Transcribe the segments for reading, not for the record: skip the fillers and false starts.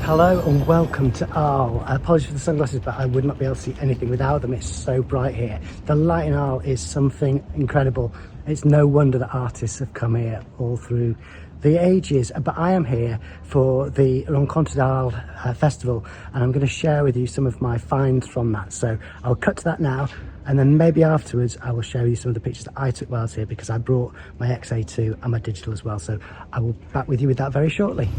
Hello and welcome to Arles. Apologies for the sunglasses, but I would not be able to see anything without them. It's so bright here. The light in Arles is something incredible. It's no wonder that artists have come here all through the ages. But I am here for the Rencontres d'Arles festival, and I'm going to share with you some of my finds from that. So I'll cut to that now, and then maybe afterwards I will show you some of the pictures that I took while I was here, because I brought my XA2 and my digital as well. So I will be back with you with that very shortly.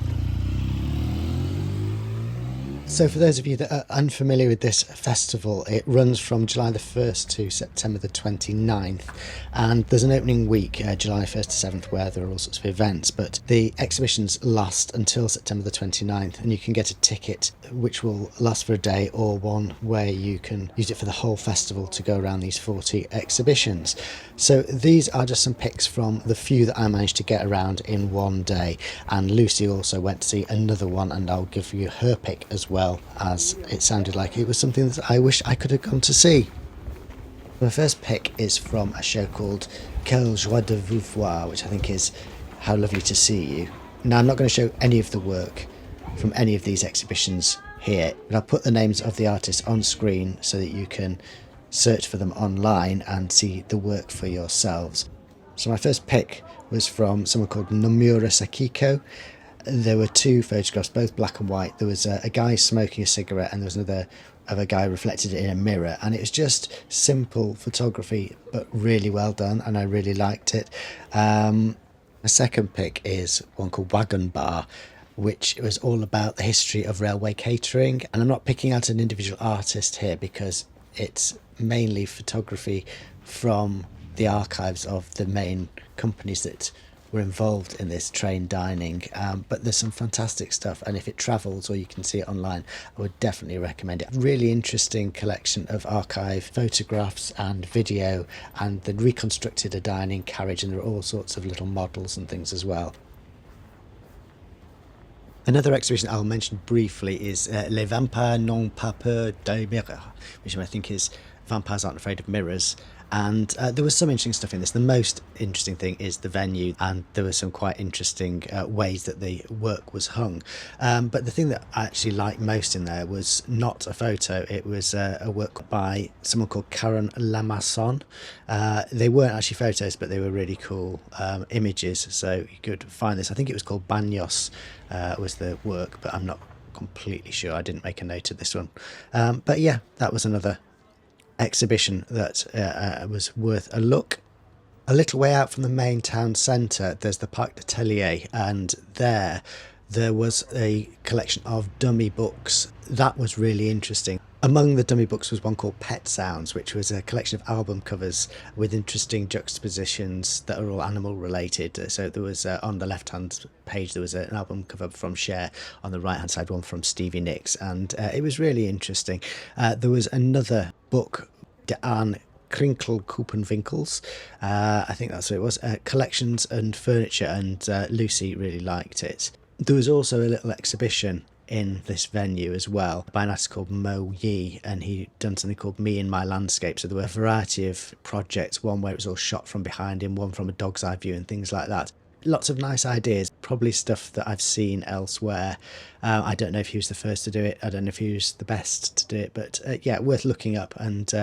So for those of you that are unfamiliar with this festival, it runs from July the 1st to September the 29th, and there's an opening week, July 1st to 7th, where there are all sorts of events, but the exhibitions last until September the 29th, and you can get a ticket which will last for a day, or one where you can use it for the whole festival to go around these 40 exhibitions. So these are just some pics from the few that I managed to get around in one day, and Lucy also went to see another one, and I'll give you her pick as well, as it sounded like it was something that I wish I could have gone to see. My first pick is from a show called Quelle joie de vous voir, which I think is How Lovely to See You. Now, I'm not going to show any of the work from any of these exhibitions here, but I'll put the names of the artists on screen so that you can search for them online and see the work for yourselves. So my first pick was from someone called Nomura Sakiko. There were two photographs, both black and white. There was a guy smoking a cigarette, and there was another of a guy reflected in a mirror, and it was just simple photography but really well done, and I really liked it. My second pick is one called Wagon Bar, which was all about the history of railway catering, and I'm not picking out an individual artist here because it's mainly photography from the archives of the main companies that were involved in this train dining, but there's some fantastic stuff, and if it travels or you can see it online, I would definitely recommend it. Really interesting collection of archive photographs and video, and they reconstructed a dining carriage, and there are all sorts of little models and things as well. Another exhibition I'll mention briefly is Les Vampires n'ont pas peur des mirrors, which I think is Vampires Aren't Afraid of Mirrors. And there was some interesting stuff in this. The most interesting thing is the venue, and there were some quite interesting ways that the work was hung. But the thing that I actually liked most in there was not a photo. It was a work by someone called Karen Lamasson. They weren't actually photos, but they were really cool images, so you could find this. I think it was called Banyos was the work, but I'm not completely sure. I didn't make a note of this one. But yeah, that was another exhibition that was worth a look. A little way out from the main town centre, there's the Parc d'Atelier, and there was a collection of dummy books that was really interesting. Among the dummy books was one called Pet Sounds, which was a collection of album covers with interesting juxtapositions that are all animal related. So there was on the left hand page there was an album cover from Cher, on the right hand side one from Stevie Nicks, and it was really interesting. There was another book, De Aan Krinkelkoepenwinkels, I think that's what it was, Collections and Furniture, and Lucy really liked it. There was also a little exhibition in this venue as well by an artist called Mo Yi, and he'd done something called Me in My Landscape. So there were a variety of projects, one where it was all shot from behind him, one from a dog's eye view, and things like that. Lots of nice ideas, probably stuff that I've seen elsewhere. I don't know if he was the first to do it, I don't know if he was the best to do it, but yeah, worth looking up and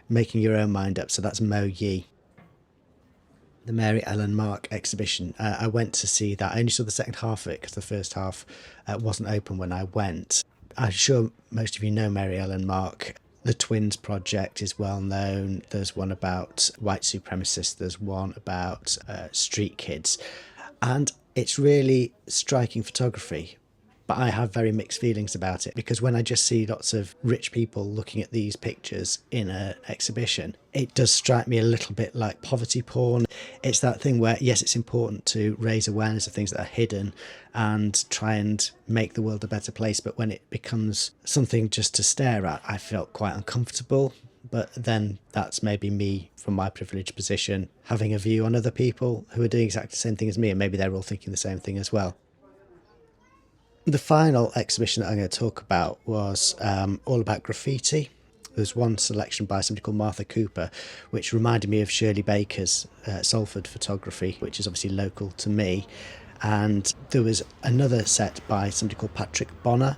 making your own mind up. So that's Mo Yi. The Mary Ellen Mark exhibition, I went to see that. I only saw the second half of it because the first half wasn't open when I went. I'm sure most of you know Mary Ellen Mark. The Twins project is well known. There's one about white supremacists, there's one about street kids, and it's really striking photography. But I have very mixed feelings about it, because when I just see lots of rich people looking at these pictures in an exhibition, it does strike me a little bit like poverty porn. It's that thing where, yes, it's important to raise awareness of things that are hidden and try and make the world a better place, but when it becomes something just to stare at, I felt quite uncomfortable. But then that's maybe me, from my privileged position, having a view on other people who are doing exactly the same thing as me, and maybe they're all thinking the same thing as well. The final exhibition that I'm going to talk about was all about graffiti. There's one selection by somebody called Martha Cooper, which reminded me of Shirley Baker's Salford Photography, which is obviously local to me. And there was another set by somebody called Patrick Bonner.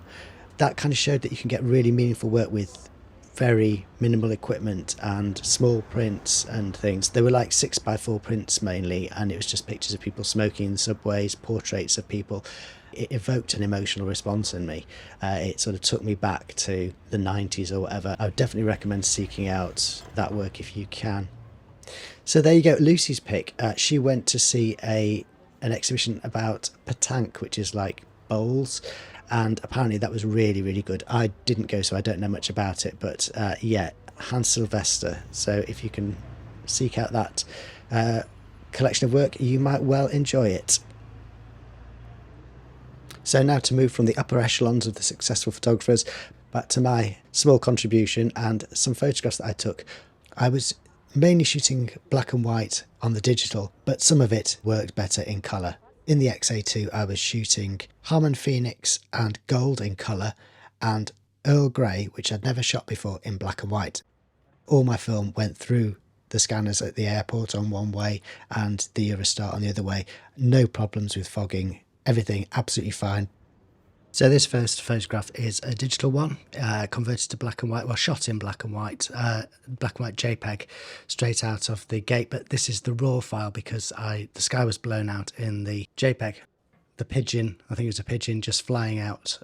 That kind of showed that you can get really meaningful work with very minimal equipment and small prints and things. They were like 6x4 prints mainly, and it was just pictures of people smoking in the subways, portraits of people. It evoked an emotional response in me. It sort of took me back to the 90s or whatever. I would definitely recommend seeking out that work if you can. So there you go, Lucy's pick. She went to see an exhibition about petanque, which is like bowls, and apparently that was really, really good. I didn't go, so I don't know much about it, but yeah, Hans Sylvester. So if you can seek out that collection of work, you might well enjoy it. So now to move from the upper echelons of the successful photographers back to my small contribution and some photographs that I took. I was mainly shooting black and white on the digital, but some of it worked better in colour. In the XA2 I was shooting Harman Phoenix and gold in colour, and Earl Grey, which I'd never shot before, in black and white. All my film went through the scanners at the airport on one way and the Eurostar on the other way. No problems with fogging, everything absolutely fine. So this first photograph is a digital one, converted to black and white, well, shot in black and white JPEG straight out of the gate. But this is the raw file because the sky was blown out in the JPEG. The pigeon, I think it was a pigeon, just flying out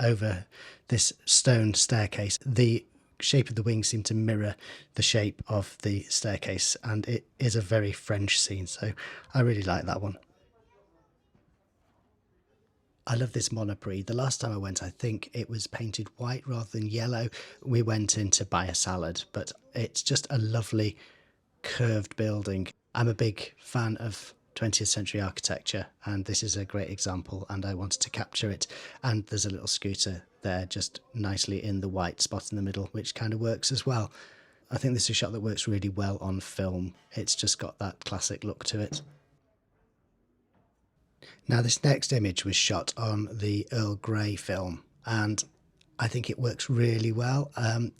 over this stone staircase. The shape of the wings seemed to mirror the shape of the staircase, and it is a very French scene, so I really like that one. I love this Monoprix. The last time I went, I think it was painted white rather than yellow. We went in to buy a salad, but it's just a lovely curved building. I'm a big fan of 20th century architecture, and this is a great example, and I wanted to capture it. And there's a little scooter there just nicely in the white spot in the middle, which kind of works as well. I think this is a shot that works really well on film. It's just got that classic look to it. Now this next image was shot on the Earl Grey film, and I think it works really well.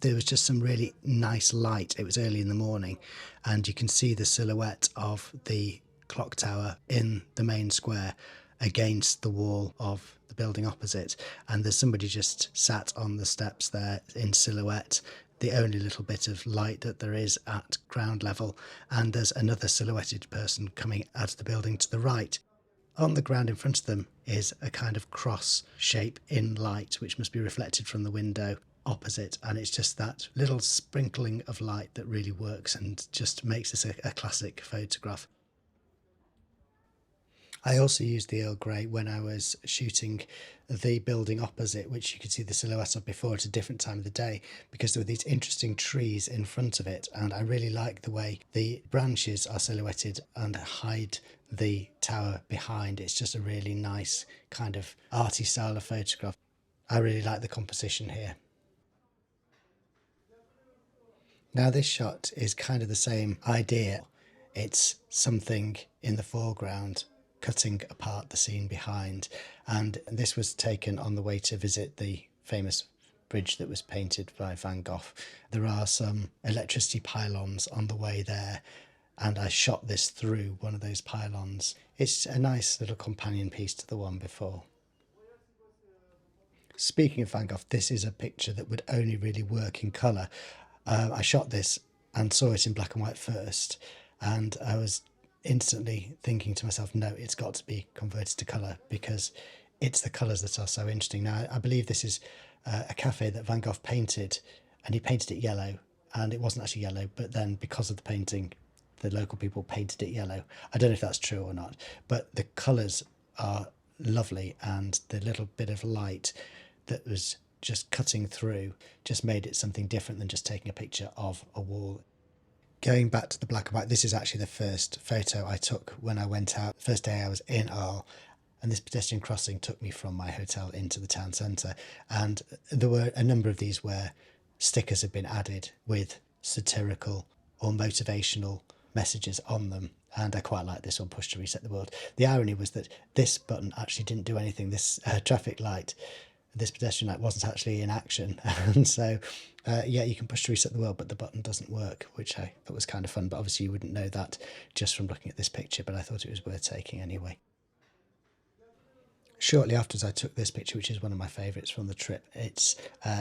There was just some really nice light. It was early in the morning, and you can see the silhouette of the clock tower in the main square against the wall of the building opposite, and there's somebody just sat on the steps there in silhouette, the only little bit of light that there is at ground level, and there's another silhouetted person coming out of the building to the right. On the ground in front of them is a kind of cross shape in light, which must be reflected from the window opposite, and it's just that little sprinkling of light that really works and just makes this a classic photograph. I also used the Earl Grey when I was shooting the building opposite, which you could see the silhouette of before at a different time of the day, because there were these interesting trees in front of it, and I really like the way the branches are silhouetted and hide the tower behind. It's just a really nice kind of arty style of photograph. I really like the composition here. Now this shot is kind of the same idea. It's something in the foreground cutting apart the scene behind, and this was taken on the way to visit the famous bridge that was painted by Van Gogh. There are some electricity pylons on the way there, and I shot this through one of those pylons. It's a nice little companion piece to the one before. Speaking of Van Gogh, this is a picture that would only really work in colour. I shot this and saw it in black and white first, and I was instantly thinking to myself, no, it's got to be converted to colour because it's the colours that are so interesting. Now, I believe this is a cafe that Van Gogh painted, and he painted it yellow, and it wasn't actually yellow, but then because of the painting, the local people painted it yellow. I don't know if that's true or not, but the colours are lovely, and the little bit of light that was just cutting through just made it something different than just taking a picture of a wall. Going back to the black and white, this is actually the first photo I took when I went out. The first day I was in Arles, and this pedestrian crossing took me from my hotel into the town centre, and there were a number of these where stickers had been added with satirical or motivational messages on them, and I quite like this one, Push to Reset the World. The irony was that this button actually didn't do anything. This traffic light this pedestrian light wasn't actually in action. And so, yeah, you can push to reset the world, but the button doesn't work, which I thought was kind of fun. But obviously, you wouldn't know that just from looking at this picture, but I thought it was worth taking anyway. Shortly afterwards, I took this picture, which is one of my favourites from the trip. It's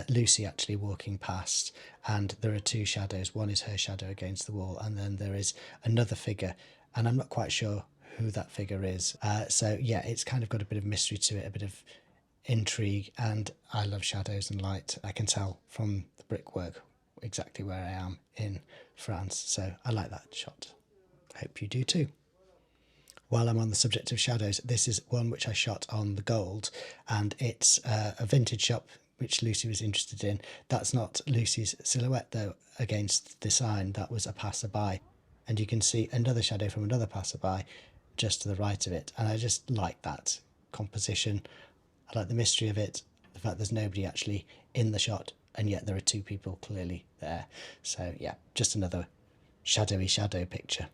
Lucy actually walking past, and there are two shadows. One is her shadow against the wall, and then there is another figure, and I'm not quite sure who that figure is. So, yeah, it's kind of got a bit of mystery to it, a bit of intrigue, and I love shadows and light. I can tell from the brickwork exactly where I am in France, so I like that shot. I hope you do too. While I'm on the subject of shadows, this is one which I shot on the gold, and it's a vintage shop which Lucy was interested in. That's not Lucy's silhouette though against the sign, that was a passerby. And you can see another shadow from another passerby just to the right of it. And I just like that composition. I like the mystery of it, the fact there's nobody actually in the shot, and yet there are two people clearly there. So yeah, just another shadowy shadow picture.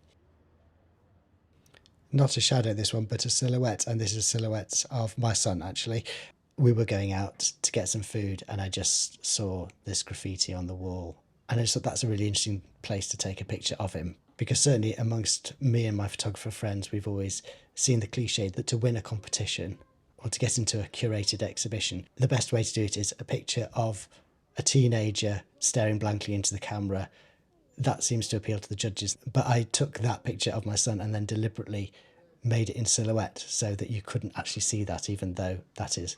Not a shadow, this one, but a silhouette, and this is a silhouette of my son actually. We were going out to get some food, and I just saw this graffiti on the wall, and I just thought that's a really interesting place to take a picture of him, because certainly amongst me and my photographer friends, we've always seen the cliche that to win a competition or to get into a curated exhibition, the best way to do it is a picture of a teenager staring blankly into the camera. That seems to appeal to the judges. But I took that picture of my son and then deliberately made it in silhouette so that you couldn't actually see that, even though that is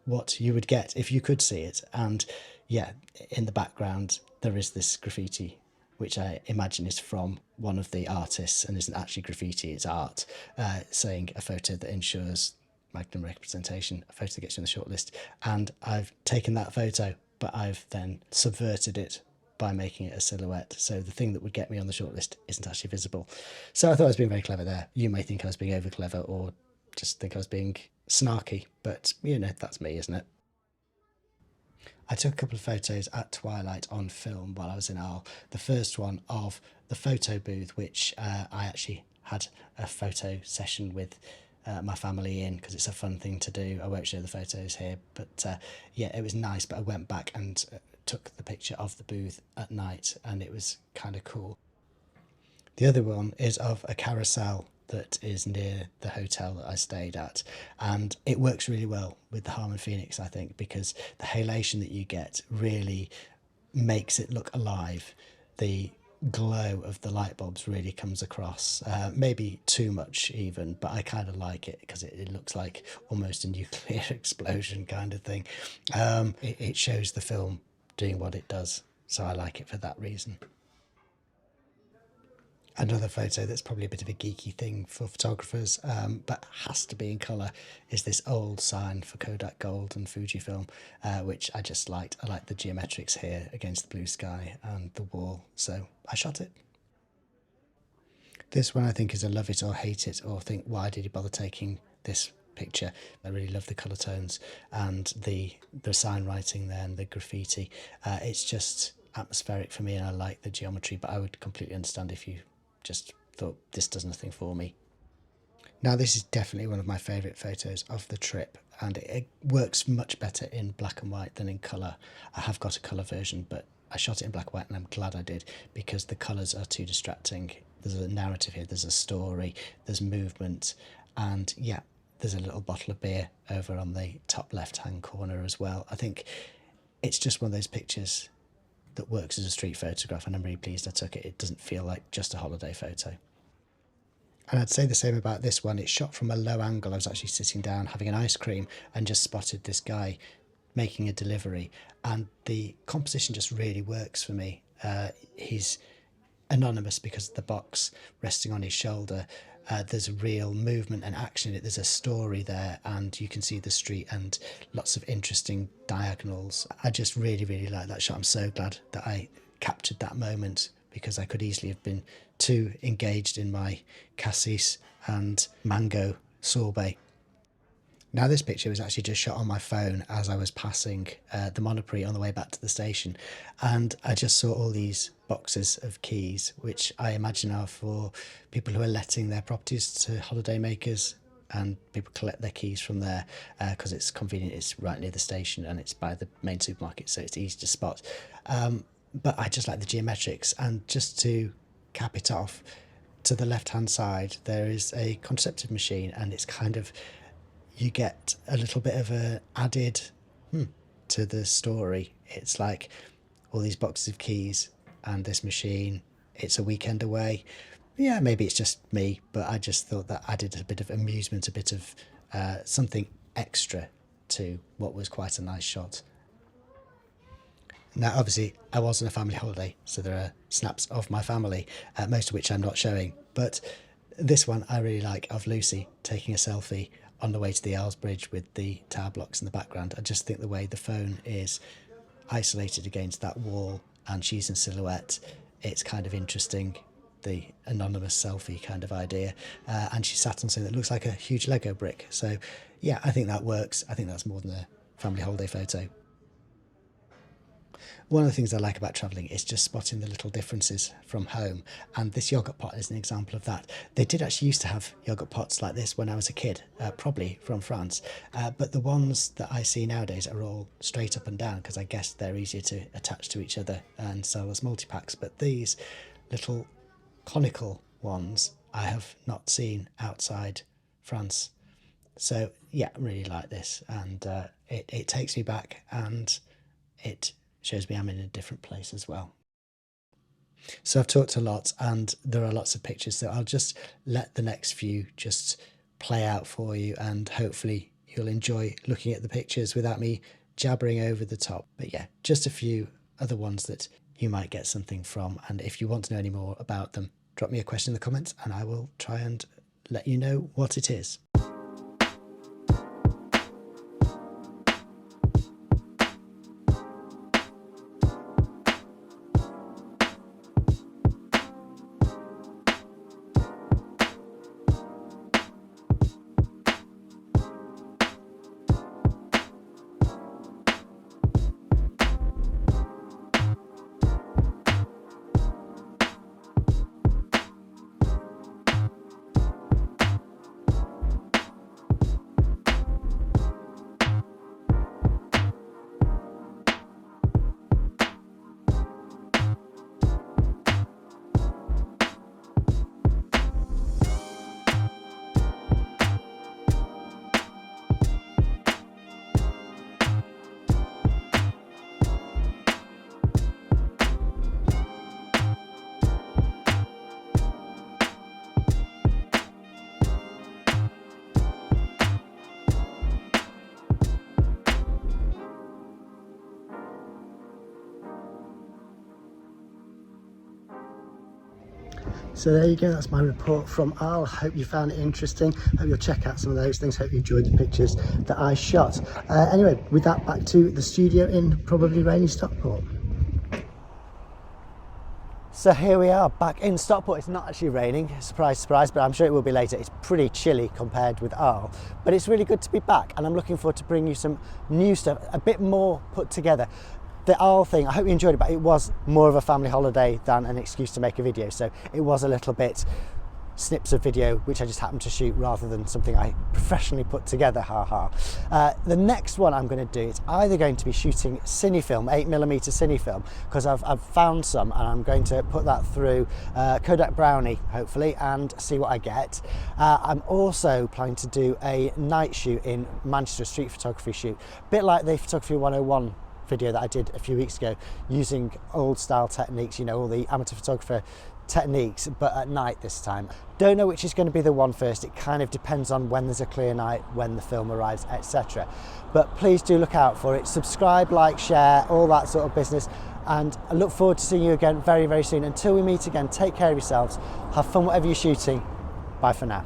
what you would get if you could see it. And yeah, in the background, there is this graffiti, which I imagine is from one of the artists and isn't actually graffiti, it's art, saying a photo that ensures magnum representation, a photo that gets you on the shortlist. And I've taken that photo, but I've then subverted it by making it a silhouette. So the thing that would get me on the shortlist isn't actually visible. So I thought I was being very clever there. You may think I was being over clever or just think I was being snarky, but you know, that's me, isn't it? I took a couple of photos at twilight on film while I was in Arles. The first one of the photo booth, which I actually had a photo session with my family in, because it's a fun thing to do. I won't show the photos here, but yeah, it was nice. But I went back and took the picture of the booth at night, and it was kind of cool. The other one is of a carousel that is near the hotel that I stayed at, and it works really well with the Harman Phoenix, I think, because the halation that you get really makes it look alive. The glow of the light bulbs really comes across, maybe too much even, but I kind of like it because it looks like almost a nuclear explosion kind of thing. It shows the film doing what it does, so I like it for that reason. Another photo that's probably a bit of a geeky thing for photographers, but has to be in colour, is this old sign for Kodak Gold and Fujifilm, which I just liked. I liked the geometrics here against the blue sky and the wall, so I shot it. This one I think is a love it or hate it, or think why did he bother taking this picture. I really love the colour tones and the sign writing there and the graffiti. It's just atmospheric for me, and I like the geometry, but I would completely understand if you just thought this does nothing for me. Now this is definitely one of my favourite photos of the trip, and it works much better in black and white than in colour. I have got a colour version, but I shot it in black and white, and I'm glad I did, because the colours are too distracting. There's a narrative here, there's a story, there's movement, and yeah, there's a little bottle of beer over on the top left hand corner as well. I think it's just one of those pictures that works as a street photograph, and I'm really pleased I took it. It doesn't feel like just a holiday photo. And I'd say the same about this one. It's shot from a low angle. I was actually sitting down having an ice cream and just spotted this guy making a delivery, and the composition just really works for me. He's anonymous because of the box resting on his shoulder. There's real movement and action in it. There's a story there, and you can see the street and lots of interesting diagonals. I just really, really like that shot. I'm so glad that I captured that moment, because I could easily have been too engaged in my cassis and mango sorbet. Now this picture was actually just shot on my phone as I was passing the Monoprix on the way back to the station, and I just saw all these boxes of keys, which I imagine are for people who are letting their properties to holiday makers and people collect their keys from there because it's convenient. It's right near the station and it's by the main supermarket, so it's easy to spot. But I just like the geometrics. And just to cap it off, to the left hand side there is a contraceptive machine, and it's kind of, you get a little bit of a added to the story. It's like all these boxes of keys and this machine. It's a weekend away. Yeah, maybe it's just me, but I just thought that added a bit of amusement, a bit of something extra to what was quite a nice shot. Now, obviously, I was on a family holiday, so there are snaps of my family, most of which I'm not showing. But this one I really like, of Lucy taking a selfie on the way to the Arles Bridge with the tower blocks in the background. I just think the way the phone is isolated against that wall and she's in silhouette, it's kind of interesting, the anonymous selfie kind of idea. And she sat on something that looks like a huge Lego brick. So yeah, I think that works. I think that's more than a family holiday photo. One of the things I like about travelling is just spotting the little differences from home, and this yoghurt pot is an example of that. They did actually used to have yoghurt pots like this when I was a kid, probably from France, but the ones that I see nowadays are all straight up and down because I guess they're easier to attach to each other and sell as multi-packs. But these little conical ones I have not seen outside France. So yeah, I really like this, and it takes me back, and it shows me I'm in a different place as well. So I've talked a lot and there are lots of pictures, so I'll just let the next few just play out for you, and hopefully you'll enjoy looking at the pictures without me jabbering over the top. But yeah, just a few other ones that you might get something from, and if you want to know any more about them, drop me a question in the comments and I will try and let you know what it is. So there you go, that's my report from Arles. Hope you found it interesting. Hope you'll check out some of those things. Hope you enjoyed the pictures that I shot. Anyway, with that, back to the studio in probably rainy Stockport. So here we are back in Stockport. It's not actually raining, surprise, surprise, but I'm sure it will be later. It's pretty chilly compared with Arles, but it's really good to be back, and I'm looking forward to bringing you some new stuff, a bit more put together. The Arles thing, I hope you enjoyed it, but it was more of a family holiday than an excuse to make a video, so it was a little bit snips of video which I just happened to shoot rather than something I professionally put together, haha. The next one I'm going to do is either going to be shooting cinefilm, 8mm cinefilm, because I've found some, and I'm going to put that through Kodak Brownie hopefully and see what I get. I'm also planning to do a night shoot in Manchester, a street photography shoot, a bit like the Photography 101 video that I did a few weeks ago, using old style techniques, you know, all the amateur photographer techniques, but at night this time. Don't know which is going to be the one first. It kind of depends on when there's a clear night, when the film arrives, etc. But please do look out for it. Subscribe, like, share, all that sort of business, and I look forward to seeing you again very, very soon. Until we meet again, take care of yourselves, have fun whatever you're shooting. Bye for now.